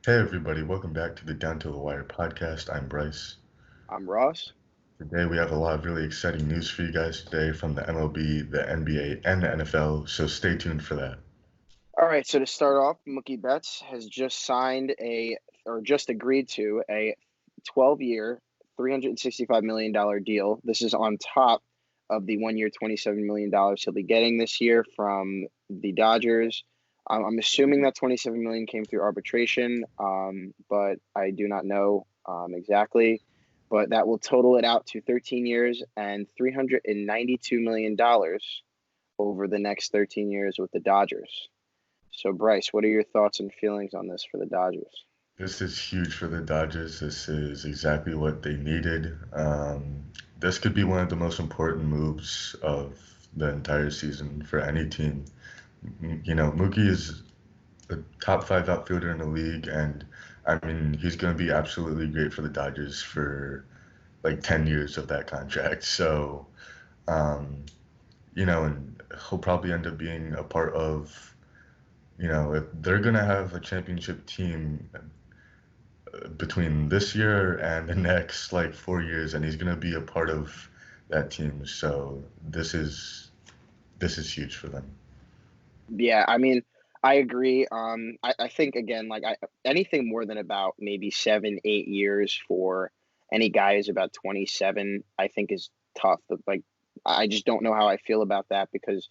Hey everybody, welcome back to the Down to the Wire podcast. I'm Bryce. I'm Ross. Today we have a lot of really exciting news for you guys today from the MLB, the NBA, and the NFL, so stay tuned for that. All right, so to start off, Mookie Betts has just signed or just agreed to a 12-year, $365 million deal. This is on top of the 1 year, $27 million he'll be getting this year from the Dodgers. I'm assuming that $27 million came through arbitration, but I do not know exactly. But that will total it out to 13 years and $392 million over the next 13 years with the Dodgers. So, Bryce, what are your thoughts and feelings on this for the Dodgers? This is huge for the Dodgers. This is exactly what they needed. This could be one of the most important moves of the entire season for any team. Mookie is a top five outfielder in the league, and I mean, he's going to be absolutely great for the Dodgers for like 10 years of that contract. So, um, and he'll probably end up being a part of, if they're going to have a championship team between this year and the next like 4 years, and he's going to be a part of that team. So this is huge for them. Yeah, I mean, I agree. I think again, anything more than about maybe 7, 8 years for any guy who's about 27, I think is tough. I just don't know how I feel about that because,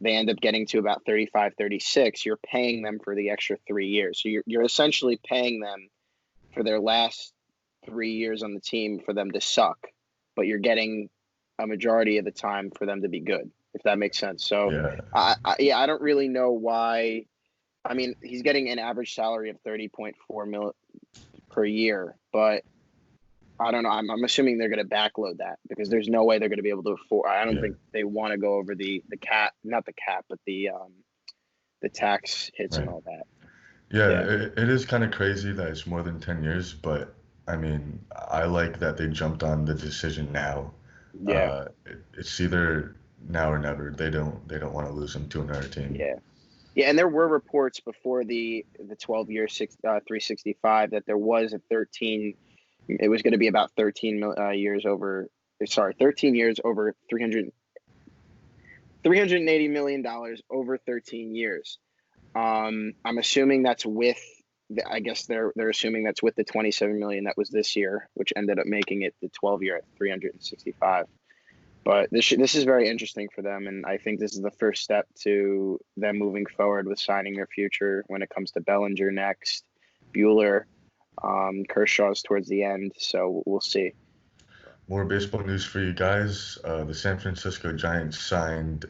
they end up getting to about 35, 36. You're paying them for the extra 3 years. So you're essentially paying them for their last 3 years on the team for them to suck, but you're getting a majority of the time for them to be good, if that makes sense. So, Yeah. yeah, I don't really know why. I mean, he's getting an average salary of 30.4 mil per year, but I don't know. I'm assuming they're going to backload that because there's no way they're going to be able to afford. I don't Yeah. think they want to go over the cap, not the cap, but the tax hits and Right. all that. Yeah, Yeah, it is kind of crazy that it's more than 10 years, but I mean, I like that they jumped on the decision now. yeah, It's either now or never. They don't want to lose him to another team. yeah. Yeah, and there were reports before the 12-year 365 that there was a 13. It was going to be about 13 years over. Sorry, 13 years over 380 million dollars over 13 years. I'm assuming that's with. I guess they're assuming that's with the 27 million that was this year, which ended up making it the 12-year at 365. But this is very interesting for them, and I think this is the first step to them moving forward with signing their future when it comes to Bellinger next, Bueller, Kershaw's towards the end. So we'll see. More baseball news for you guys. The San Francisco Giants signed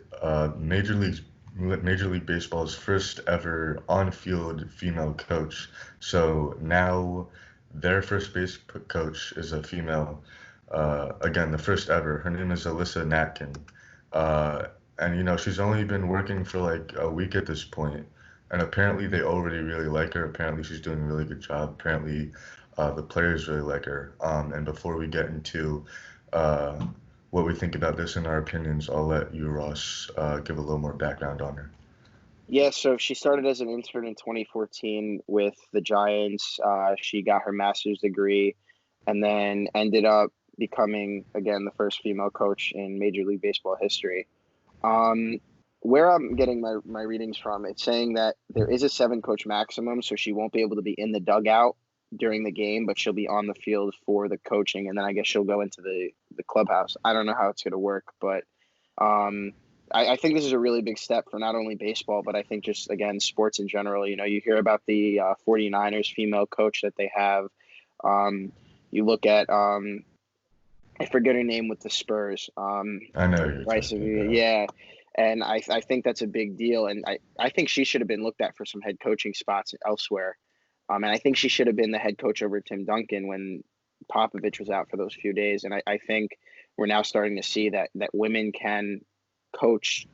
Major League Baseball's first ever on-field female coach. So now their first base coach is a female. Again, the first ever. Her name is Alyssa Nakken. And she's only been working for like a week at this point, and apparently they already really like her. Apparently she's doing a really good job. Apparently the players really like her. And before we get into uh, what we think about this and our opinions, I'll let you, Ross, give a little more background on her. Yeah, so she started as an intern in 2014 with the Giants. She got her master's degree and then ended up becoming, again, the first female coach in Major League Baseball history. Um, where I'm getting my readings from, it's saying that there is a 7 coach maximum, so she won't be able to be in the dugout during the game, but she'll be on the field for the coaching, and then I guess she'll go into the clubhouse. I don't know how it's going to work, but um, I think this is a really big step for not only baseball, but I think just, again, sports in general. You hear about the 49ers female coach that they have. Um, you look at, I forget her name with the Spurs. I know who you're Bryce, talking about. yeah. And I think that's a big deal. And I think she should have been looked at for some head coaching spots elsewhere. And I think she should have been the head coach over Tim Duncan when Popovich was out for those few days. And I think we're now starting to see that women can coach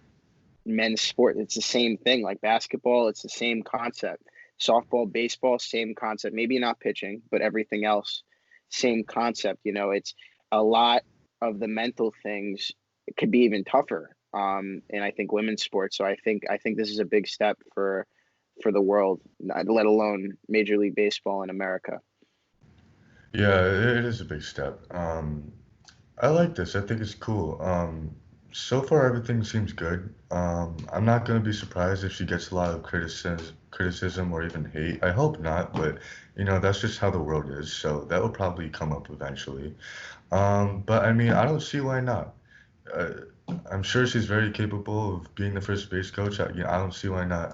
men's sport. It's the same thing like basketball. It's the same concept. Softball, baseball, same concept. Maybe not pitching, but everything else, same concept. It's a lot of the mental things. It could be even tougher. And I think women's sports. So I think this is a big step for the world, let alone Major League Baseball in America. Yeah, it is a big step. I like this. I think it's cool. So far everything seems good. I'm not gonna be surprised if she gets a lot of criticism or even hate. I hope not, but that's just how the world is. So that will probably come up eventually. But I mean, I don't see why not. Uh, I'm sure she's very capable of being the first base coach. I don't see why not.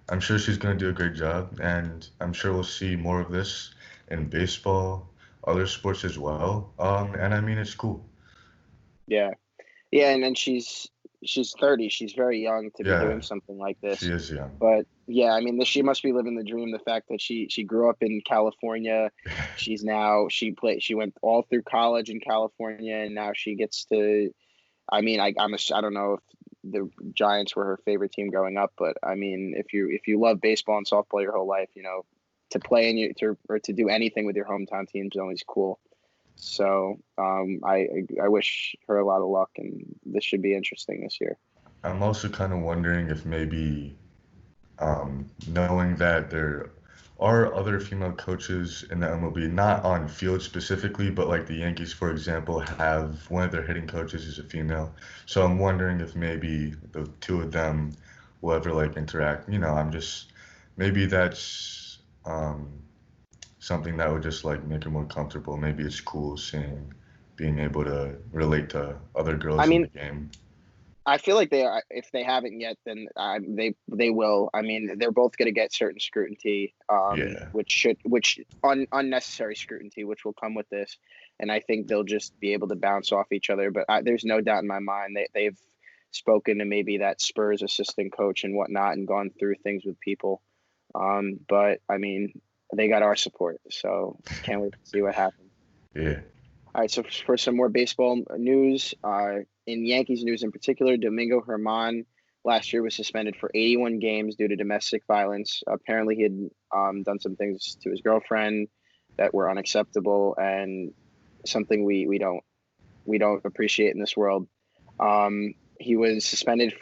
I'm sure she's going to do a great job, and I'm sure we'll see more of this in baseball, other sports as well. And I mean, it's cool. Yeah. Yeah, and then she's 30. She's very young to be Yeah, doing something like she this. is young. But yeah, I mean, she must be living the dream. The fact that she grew up in California, she went all through college in California, and now she gets to. I mean, I don't know if the Giants were her favorite team growing up, but I mean, if you love baseball and softball your whole life, to play or to do anything with your hometown team is always cool. So I wish her a lot of luck, and this should be interesting this year. I'm also kind of wondering if maybe knowing that there are other female coaches in the MLB, not on field specifically, but like the Yankees, for example, have one of their hitting coaches is a female. So I'm wondering if maybe the two of them will ever like interact. Maybe that's something that would just like make her more comfortable. Maybe it's cool being able to relate to other I girls in the mean, game. I feel like they are. If they haven't yet, then they will. I mean, they're both going to get certain scrutiny, Yeah. which unnecessary scrutiny, which will come with this, and I think they'll just be able to bounce off each other. But there's no doubt in my mind they've spoken to maybe that Spurs assistant coach and whatnot, and gone through things with people. But I mean, they got our support, so can't wait to see what happens. Yeah. All right, so for some more baseball news, in Yankees news in particular, Domingo German last year was suspended for 81 games due to domestic violence. Apparently, he had done some things to his girlfriend that were unacceptable and something we don't appreciate in this world. He was suspended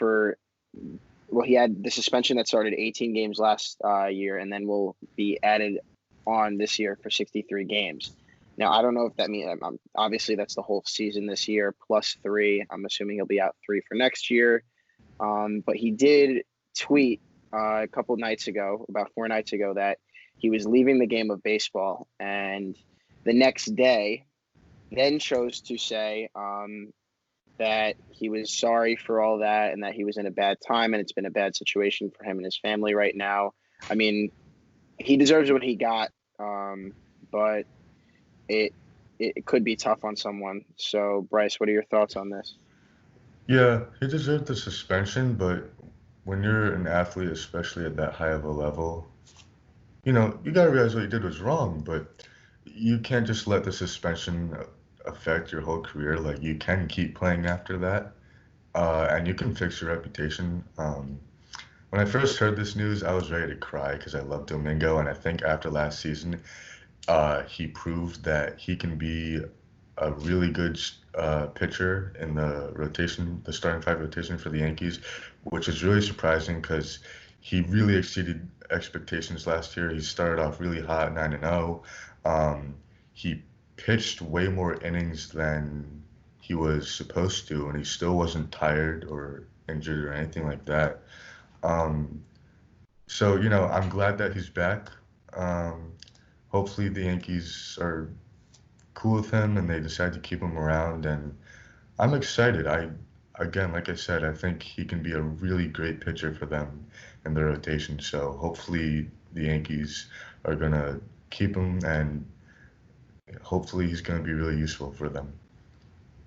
he had the suspension that started 18 games last year and then will be added on this year for 63 games. Now, I don't know if that means obviously that's the whole season this year plus 3. I'm assuming he'll be out 3 for next year. But he did tweet a couple nights ago, about 4 nights ago, that he was leaving the game of baseball. And the next day, then chose to say that he was sorry for all that and that he was in a bad time and it's been a bad situation for him and his family right now. I mean, he deserves what he got, but it could be tough on someone. So, Bryce, what are your thoughts on this? Yeah, he deserved the suspension, but when you're an athlete, especially at that high of a level, you gotta realize what you did was wrong, but you can't just let the suspension affect your whole career. Like, you can keep playing after that, and you can fix your reputation. When I first heard this news, I was ready to cry because I love Domingo, and I think after last season, he proved that he can be a really good pitcher in the starting 5 rotation for the Yankees, which is really surprising because he really exceeded expectations last year. He started off really hot, 9-0. He pitched way more innings than he was supposed to, and he still wasn't tired or injured or anything like that. Um, so, I'm glad that he's back. Hopefully the Yankees are cool with him and they decide to keep him around, and I'm excited. Again, like I said, I think he can be a really great pitcher for them in their rotation. So hopefully the Yankees are gonna keep him, and hopefully he's gonna be really useful for them.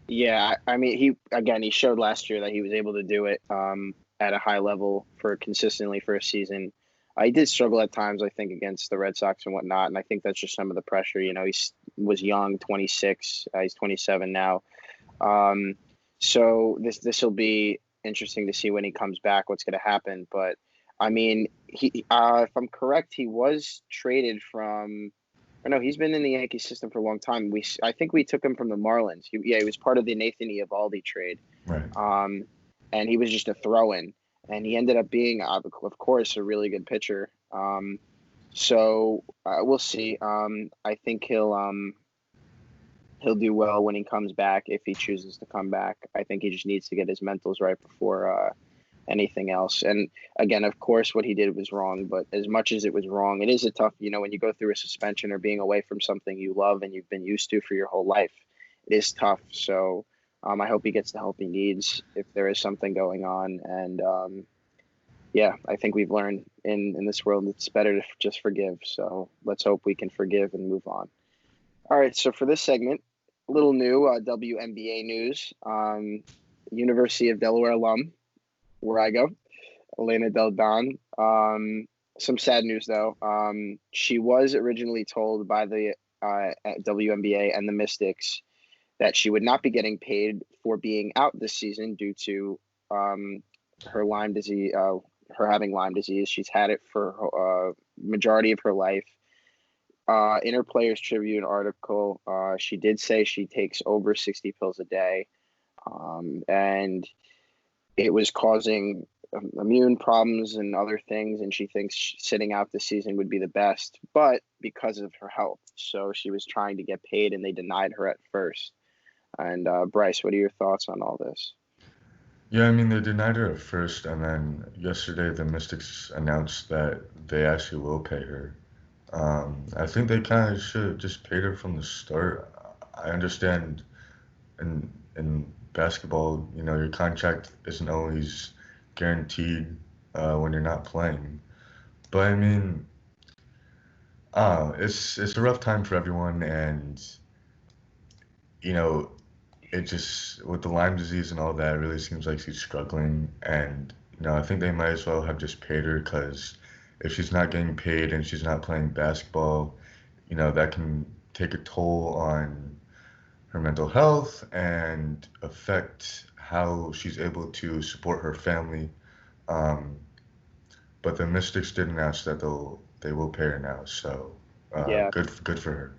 Yeah, I mean, he showed last year that he was able to do it at a high level consistently for a season. He did struggle at times, I think, against the Red Sox and whatnot, and I think that's just some of the pressure. He was young, 26. He's 27 now. So this will be interesting to see when he comes back what's going to happen. But I mean, if I'm correct, he was traded from. Or no, he's been in the Yankee system for a long time. I think we took him from the Marlins. He was part of the Nathan Eovaldi trade. Right. And he was just a throw-in. and he ended up being, of course, a really good pitcher. So we'll see. I think he'll do well when he comes back, if he chooses to come back. I think he just needs to get his mentals right before anything else. And again, of course, what he did was wrong, but as much as it was wrong, it is a tough, when you go through a suspension or being away from something you love and you've been used to for your whole life, it is tough. So I hope he gets the help he needs if there is something going on. And yeah, I think we've learned in this world it's better to just forgive. So let's hope we can forgive and move on. All right, so for this segment, a little new WNBA news. University of Delaware alum, where I go, Elena Delle Donne. Some sad news, though. She was originally told by the WNBA and the Mystics that she would not be getting paid for being out this season due to her Lyme disease, her having Lyme disease. She's had it for majority of her life. In her Players Tribune article, she did say she takes over 60 pills a day, and it was causing immune problems and other things, and she thinks sitting out the season would be the best, but because of her health. So she was trying to get paid, and they denied her at first. And Bryce, what are your thoughts on all this? Yeah, I mean, they denied her at first, and then yesterday the Mystics announced that they actually will pay her. I think they kind of should have just paid her from the start. I understand in basketball, your contract isn't always guaranteed when you're not playing. But I mean, it's a rough time for everyone, and it just with the Lyme disease and all that, it really seems like she's struggling. And I think they might as well have just paid her, because if she's not getting paid and she's not playing basketball, that can take a toll on her mental health and affect how she's able to support her family. But the Mystics did announce that they will pay her now, so Yeah. good for her.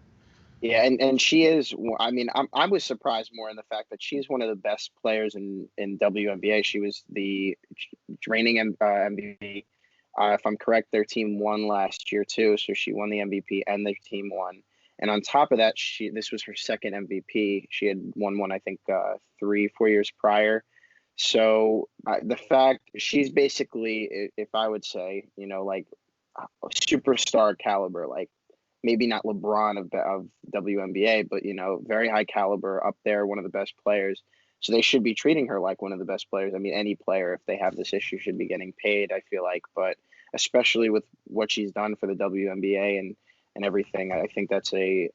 Yeah, and she is. I mean, I was surprised more in the fact that she's one of the best players in WNBA. She was the reigning MVP. If I'm correct, their team won last year too, so she won the MVP and their team won. And on top of that, this was her second MVP. She had won one, I think, 3-4 years prior. So the fact she's basically, if I would say, like a superstar caliber, like maybe not LeBron of WNBA, but very high caliber, up there, one of the best players. So they should be treating her like one of the best players. I mean, any player, if they have this issue, should be getting paid, I feel like. But especially with what she's done for the WNBA and everything, I think that's a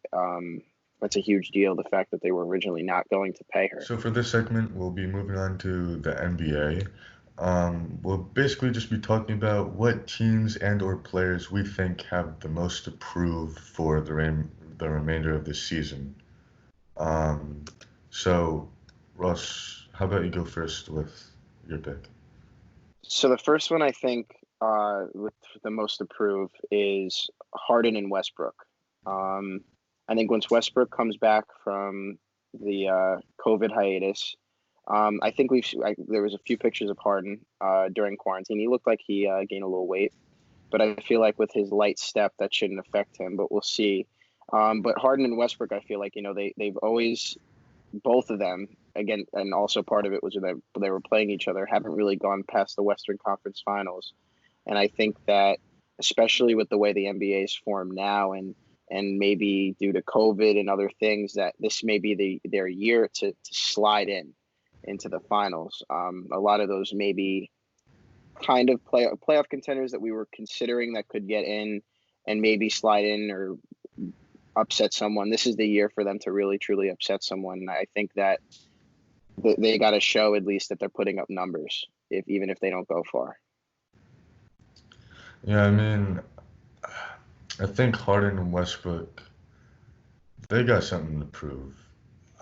huge deal, the fact that they were originally not going to pay her. So for this segment, we'll be moving on to the NBA. We'll basically just be talking about what teams and or players we think have the most to prove for the remainder of the season. So, Ross, how about you go first with your pick? So the first one I think with the most to prove is Harden and Westbrook. I think once Westbrook comes back from the COVID hiatus, I think there was a few pictures of Harden during quarantine. He looked like he gained a little weight, but I feel like with his light step, that shouldn't affect him, but we'll see. But Harden and Westbrook, I feel like, they've always, both of them, again, and also part of it was that they were playing each other, haven't really gone past the Western Conference Finals. And I think that, especially with the way the NBA is formed now, and maybe due to COVID and other things, that this may be their year to slide into the finals. A lot of those maybe kind of playoff contenders that we were considering that could get in and maybe slide in or upset someone. This is the year for them to really, truly upset someone. And I think that they got to show at least that they're putting up numbers, even if they don't go far. Yeah, I mean, I think Harden and Westbrook, they got something to prove.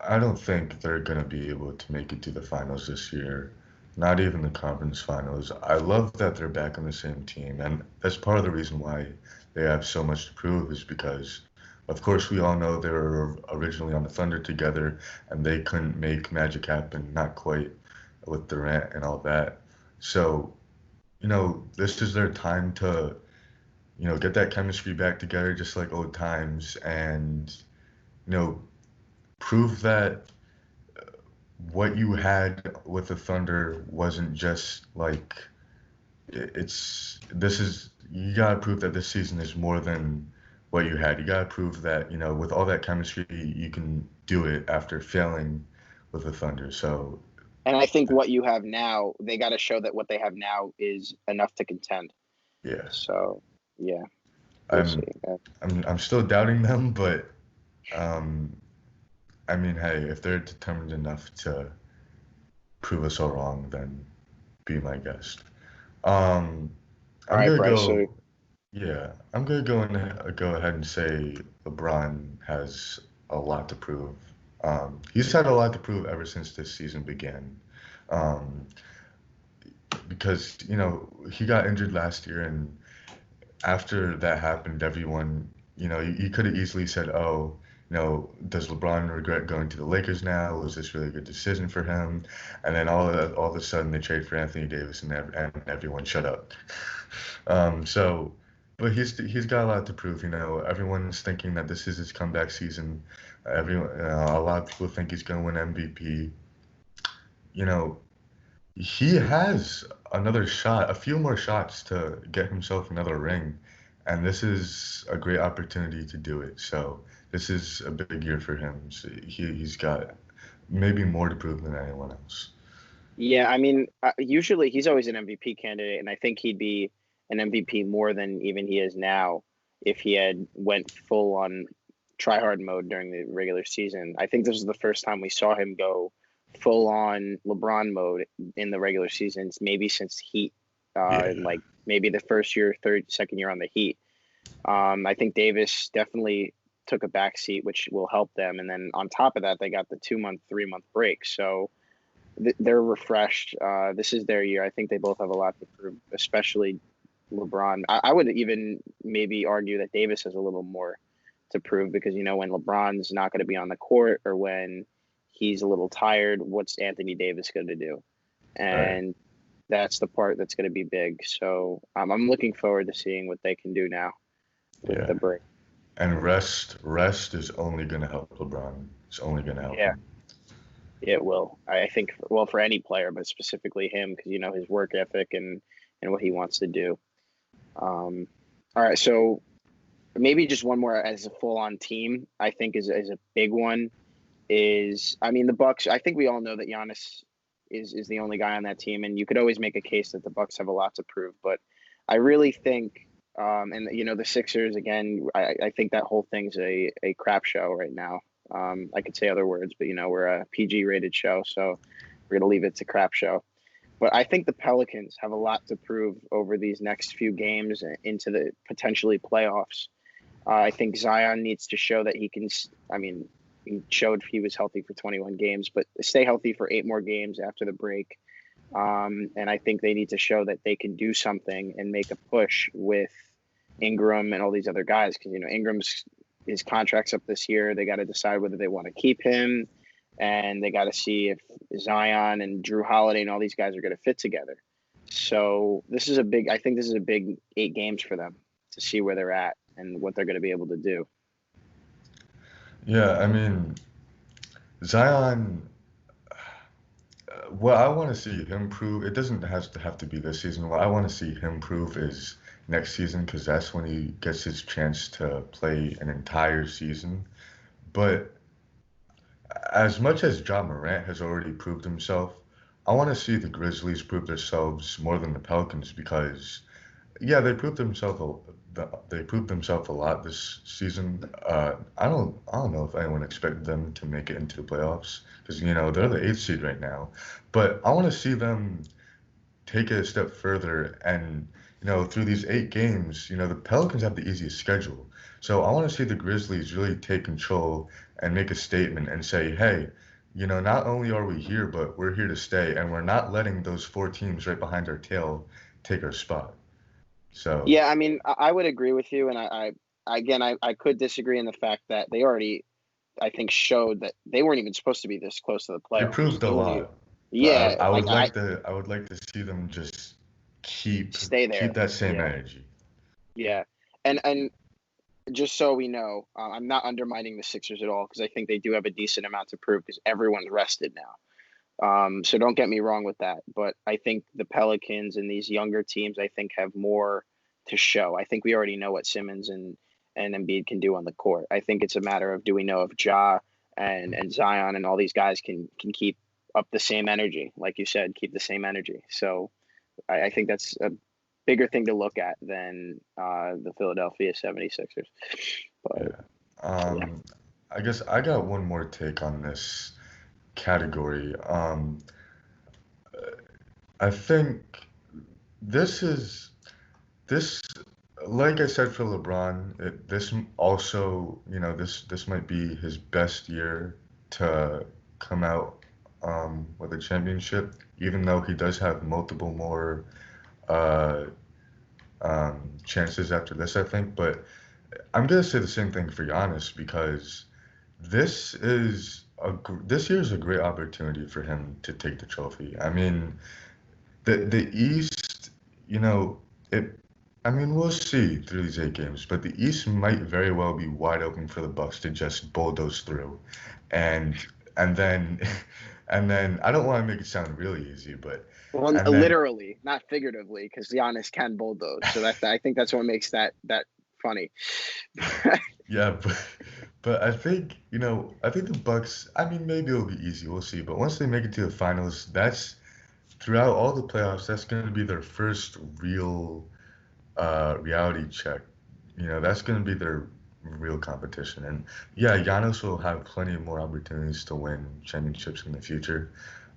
I don't think they're going to be able to make it to the finals this year, not even the conference finals. I love that they're back on the same team, and that's part of the reason why they have so much to prove, is because, of course, we all know they were originally on the Thunder together, and they couldn't make magic happen, not quite, with Durant and all that. So this is their time to, get that chemistry back together just like old times and, you know, prove that what you had with the Thunder wasn't just like you gotta prove that this season is more than what you had. You gotta prove that, with all that chemistry, you can do it after failing with the Thunder. So And I think what you have now, they got to show that what they have now is enough to contend. yeah, So, yeah, we'll see. I'm I'm still doubting them, but um, I mean, hey, if they're determined enough to prove us all wrong, then be my guest. Um, All I'm right, gonna Bryce. So, go. Yeah, I'm gonna go ahead and say LeBron has a lot to prove. He's had a lot to prove ever since this season began. Um, because he got injured last year, and after that happened, everyone, you could have easily said, "Oh, does LeBron regret going to the Lakers now? Was this really a good decision for him?" And then all of a sudden they trade for Anthony Davis, and everyone shut up. So, but he's got a lot to prove. Everyone's thinking that this is his comeback season. A lot of people think he's going to win MVP. You know, he has another shot, a few more shots to get himself another ring, and this is a great opportunity to do it. So this is a big year for him. So he's got maybe more to prove than anyone else. yeah, I mean, usually he's always an MVP candidate, and I think he'd be an MVP more than even he is now if he had went full on try hard mode during the regular season. I think this was the first time we saw him go full on LeBron mode in the regular seasons, maybe since Heat, Yeah, like maybe the first year, second year on the Heat. I think Davis definitely took a back seat, which will help them. And then on top of that, they got the 2-month, 3-month break. So they're refreshed. This is their year. I think they both have a lot to prove, especially LeBron. I would even maybe argue that Davis has a little more to prove because, when LeBron's not going to be on the court or when he's a little tired, what's Anthony Davis going to do? right. And that's the part that's going to be big. So I'm looking forward to seeing what they can do now with Yeah, the break. and rest is only going to help LeBron. It's only going to help Yeah, him. it will. I think, well, for any player, but specifically him because, his work ethic and what he wants to do. All right, so maybe just one more as a full-on team. I think is a big one. I mean the Bucks. I think we all know that Giannis is the only guy on that team, and you could always make a case that the Bucks have a lot to prove. But I really think, and the Sixers again. I think that whole thing's a crap show right now. I could say other words, but we're a PG rated show, so we're gonna leave it to crap show. But I think the Pelicans have a lot to prove over these next few games into the potentially playoffs. I think Zion needs to show that he can. I mean, he showed he was healthy for 21 games, but stay healthy for 8 more games after the break. And I think they need to show that they can do something and make a push with Ingram and all these other guys because Ingram's his contract's up this year. They got to decide whether they want to keep him, and they got to see if Zion and Drew Holiday and all these guys are going to fit together. So I think this is a big 8 games for them to see where they're at and what they're going to be able to do. Yeah, I mean, Zion. What I want to see him prove, it doesn't have to be this season. What I want to see him prove is next season because that's when he gets his chance to play an entire season. But as much as Ja Morant has already proved himself, I want to see the Grizzlies prove themselves more than the Pelicans because, yeah, they proved themselves a lot this season. I don't know if anyone expected them to make it into the playoffs because they're the eighth seed right now, but I want to see them take it a step further and through these 8 games, the Pelicans have the easiest schedule. So I want to see the Grizzlies really take control and make a statement and say, hey, not only are we here, but we're here to stay, and we're not letting those 4 teams right behind our tail take our spot. So Yeah, I mean, I would agree with you, and I could disagree in the fact that they already, I think, showed that they weren't even supposed to be this close to the they playoffs. proved a lot, but Yeah, I would like to see them just keep stay there. that same Yeah, energy. yeah, and just so we know, I'm not undermining the Sixers at all because I think they do have a decent amount to prove because everyone's rested now. So don't get me wrong with that, but I think the Pelicans and these younger teams, I think, have more to show. I think we already know what Simmons and Embiid can do on the court. I think it's a matter of, do we know if Ja and Zion and all these guys can keep up the same energy, like you said, keep the same energy. So I think that's a bigger thing to look at than the Philadelphia 76ers. But yeah. I guess I got one more take on this category. I think this is this, like I said for LeBron, this also, this might be his best year to come out with a championship, even though he does have multiple more uh, chances after this, I think. But I'm gonna say the same thing for Giannis because this year is a great opportunity for him to take the trophy. I mean, the East, you know, it. I mean, we'll see through these 8 games, but the East might very well be wide open for the Bucks to just bulldoze through, and and then and then I don't want to make it sound really easy, but Well, and then literally, not figuratively, because Giannis can bulldoze. So I think that's what makes that funny. yeah, but I think the Bucks. I mean, maybe it'll be easy. We'll see. But once they make it to the finals, that's throughout all the playoffs. That's going to be their first real reality check. That's going to be their real competition. And yeah, Giannis will have plenty more opportunities to win championships in the future.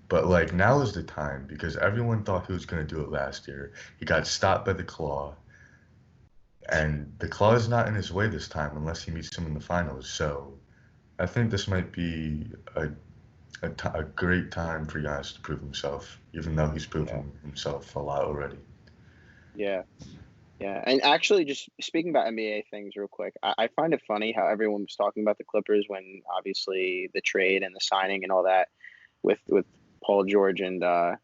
But like now is the time because everyone thought he was going to do it last year. He got stopped by the claw, and the claw is not in his way this time unless he meets him in the finals. So I think this might be a great time for Giannis to prove himself, even though he's Yeah, proven himself a lot already. yeah, yeah. And actually, just speaking about NBA things real quick, I find it funny how everyone was talking about the Clippers when obviously the trade and the signing and all that with Paul George and the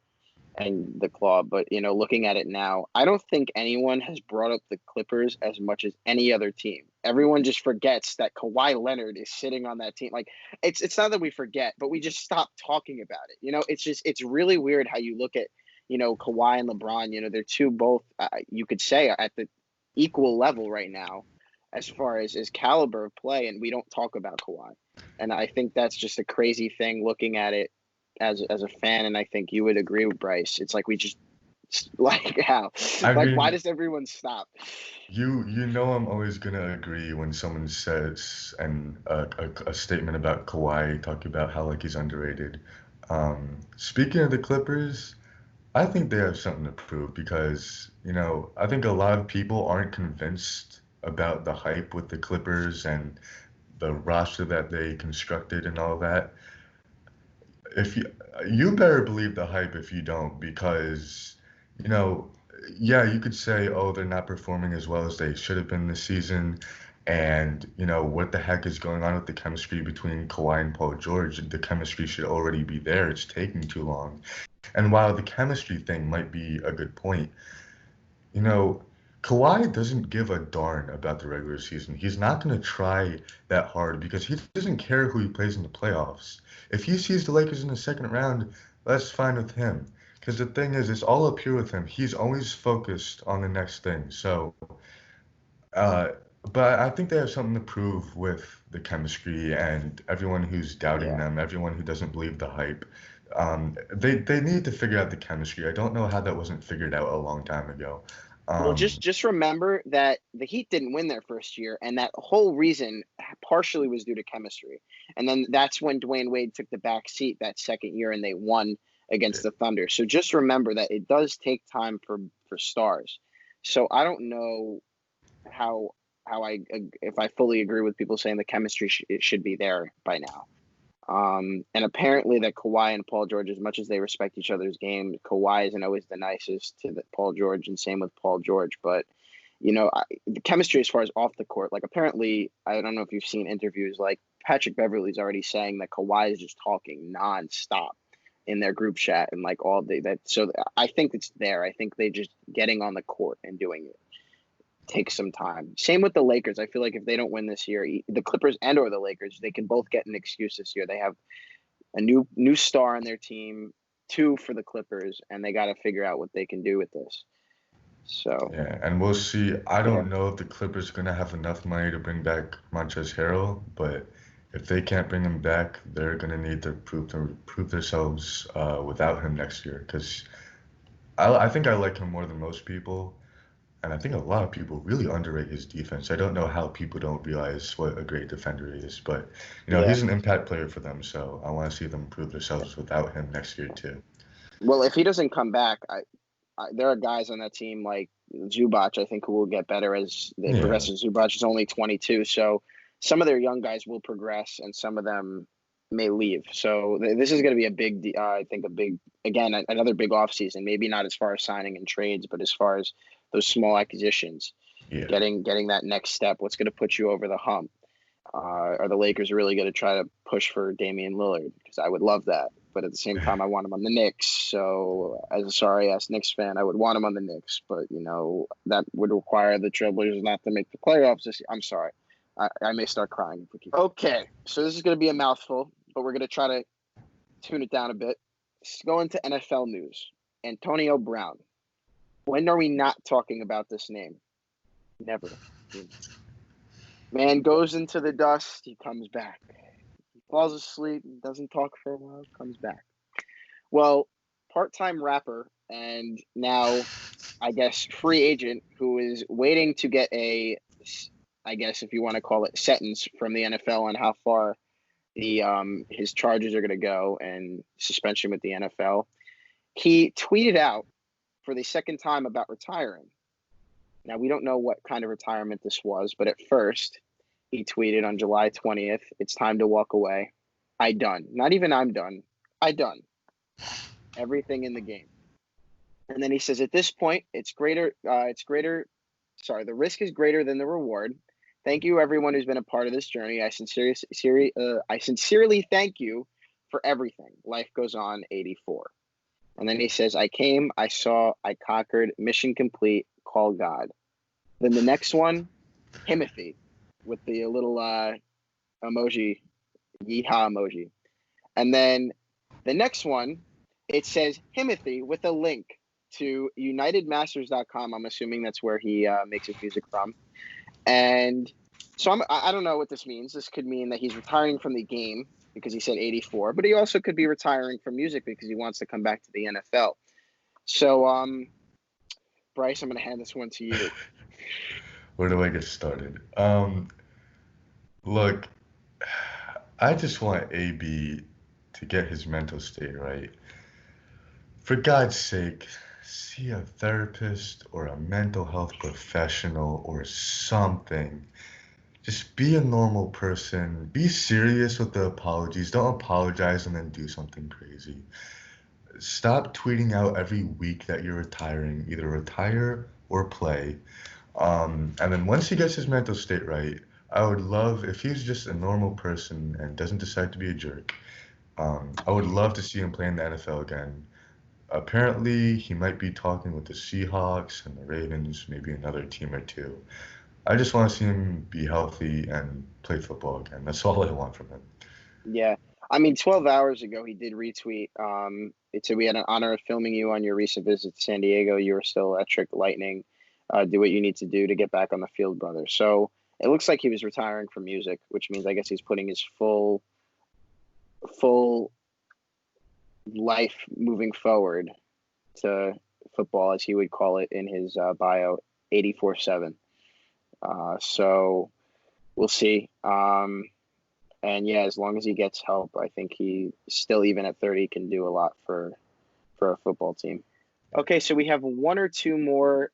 claw. But looking at it now, I don't think anyone has brought up the Clippers as much as any other team. Everyone just forgets that Kawhi Leonard is sitting on that team. Like it's not that we forget, but we just stop talking about it. It's really weird how you look at Kawhi and LeBron. They're two both you could say at the equal level right now as far as caliber of play, and we don't talk about Kawhi. And I think that's just a crazy thing looking at it as a fan, and I think you would agree with Bryce. It's like we just like how I like why mean, does everyone stop? you know I'm always gonna agree when someone says a statement about Kawhi, talking about how like he's underrated. Speaking of the Clippers, I think they have something to prove because, I think a lot of people aren't convinced about the hype with the Clippers and the roster that they constructed and all that. If you better believe the hype if you don't, because, you know, yeah, you could say, oh, they're not performing as well as they should have been this season. And, what the heck is going on with the chemistry between Kawhi and Paul George? The chemistry should already be there. It's taking too long. And while the chemistry thing might be a good point, you know, Kawhi doesn't give a darn about the regular season. He's not going to try that hard because he doesn't care who he plays in the playoffs. If he sees the Lakers in the second round, that's fine with him. Because the thing is, it's all up here with him. He's always focused on the next thing. So, uh, but I think they have something to prove with the chemistry and everyone who's doubting Yeah. them, everyone who doesn't believe the hype. They need to figure out the chemistry. I don't know how that wasn't figured out a long time ago. Well, Um, just remember that the Heat didn't win their first year, and that whole reason partially was due to chemistry. And then that's when Dwayne Wade took the back seat that second year, and they won against the Thunder. So just remember that it does take time for stars. So I don't know how if I fully agree with people saying the chemistry it should be there by now. And apparently that Kawhi and Paul George, as much as they respect each other's game, Kawhi isn't always the nicest to Paul George, and same with Paul George. But the chemistry as far as off the court, like apparently, I don't know if you've seen interviews, like Patrick Beverley's already saying that Kawhi is just talking nonstop, in their group chat and like all day that. So I think it's there. I think they just getting on the court and doing it takes some time. Same with the Lakers. I feel like if they don't win this year, the Clippers and or the Lakers, they can both get an excuse this year. They have a new star on their team, 2 for the Clippers, and they got to figure out what they can do with this. So Yeah, and we'll see. I don't know if the Clippers are gonna have enough money to bring back Montrezl Harrell, but if they can't bring him back, they're gonna need to prove themselves without him next year. Because I think I like him more than most people, and I think a lot of people really underrate his defense. I don't know how people don't realize what a great defender he is, but yeah. he's an impact player for them. So I want to see them prove themselves without him next year too. Well, if he doesn't come back, there are guys on that team like Zubac, I think, who will get better as they progress. Zubac is only 22, so some of their young guys will progress, and some of them may leave. So this is going to be a big, I think, another big offseason. Maybe not as far as signing and trades, but as far as those small acquisitions, getting that next step. What's going to put you over the hump? Are the Lakers really going to try to push for Damian Lillard? Because I would love that. But at the same time, I want him on the Knicks. So as a sorry-ass Knicks fan, I would want him on the Knicks. But, that would require the Trailblazers not to make the playoffs this year. I'm sorry. I may start crying. Okay, so this is going to be a mouthful, but we're going to try to tune it down a bit. Let's go into NFL news. Antonio Brown. When are we not talking about this name? Never. Man goes into the dust, he comes back. He falls asleep, doesn't talk for a while, comes back. Well, part-time rapper and now, I guess, free agent who is waiting to get I guess if you want to call it, sentence from the NFL on how far his charges are going to go and suspension with the NFL. He tweeted out for the second time about retiring. Now, we don't know what kind of retirement this was, but at first, he tweeted on July 20th, "It's time to walk away. I done." Not even I'm done. I done. Everything in the game. And then he says, "At this point, the risk is greater than the reward. Thank you, everyone who's been a part of this journey. I sincerely thank you for everything. Life goes on, 84. And then he says, "I came, I saw, I conquered, mission complete, call God." Then the next one, Timothy, with the little emoji, yeehaw emoji. And then the next one, it says Timothy with a link to UnitedMasters.com. I'm assuming that's where he makes his music from. And so I don't know what this means. This could mean that he's retiring from the game because he said 84, but he also could be retiring from music because he wants to come back to the NFL. So, Bryce, I'm going to hand this one to you. Where do I get started? Look, I just want AB to get his mental state right. For God's sake, see a therapist or a mental health professional or something. Just be a normal person. Be serious with the apologies. Don't apologize and then do something crazy. Stop tweeting out every week that you're retiring. Either retire or play. And then once he gets his mental state right, I would love, if he's just a normal person and doesn't decide to be a jerk, I would love to see him play in the NFL again. Apparently, he might be talking with the Seahawks and the Ravens, maybe another team or two. I just want to see him be healthy and play football again. That's all I want from him. Yeah. I mean, 12 hours ago, he did retweet. It said, "We had an honor of filming you on your recent visit to San Diego. You were still electric lightning. Do what you need to do to get back on the field, brother." So it looks like he was retiring from music, which means I guess he's putting his full life moving forward to football, as he would call it in his bio, 84/7. So we'll see. And yeah, as long as he gets help, I think he still, even at 30, can do a lot for a football team. Okay, so we have one or two more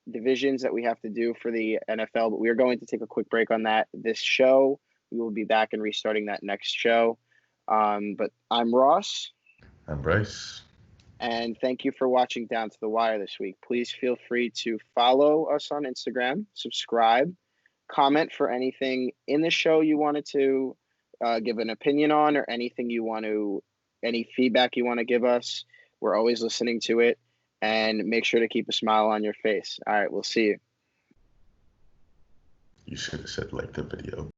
divisions that we have to do for the NFL, but we are going to take a quick break on that this show. We will be back and restarting that next show. But I'm Ross. I'm Bryce. And thank you for watching Down to the Wire this week. Please feel free to follow us on Instagram, subscribe, comment for anything in the show you wanted to give an opinion on, or anything you want to any feedback you want to give us. We're always listening to it. And make sure to keep a smile on your face. All right, we'll see you. You should have said like the video.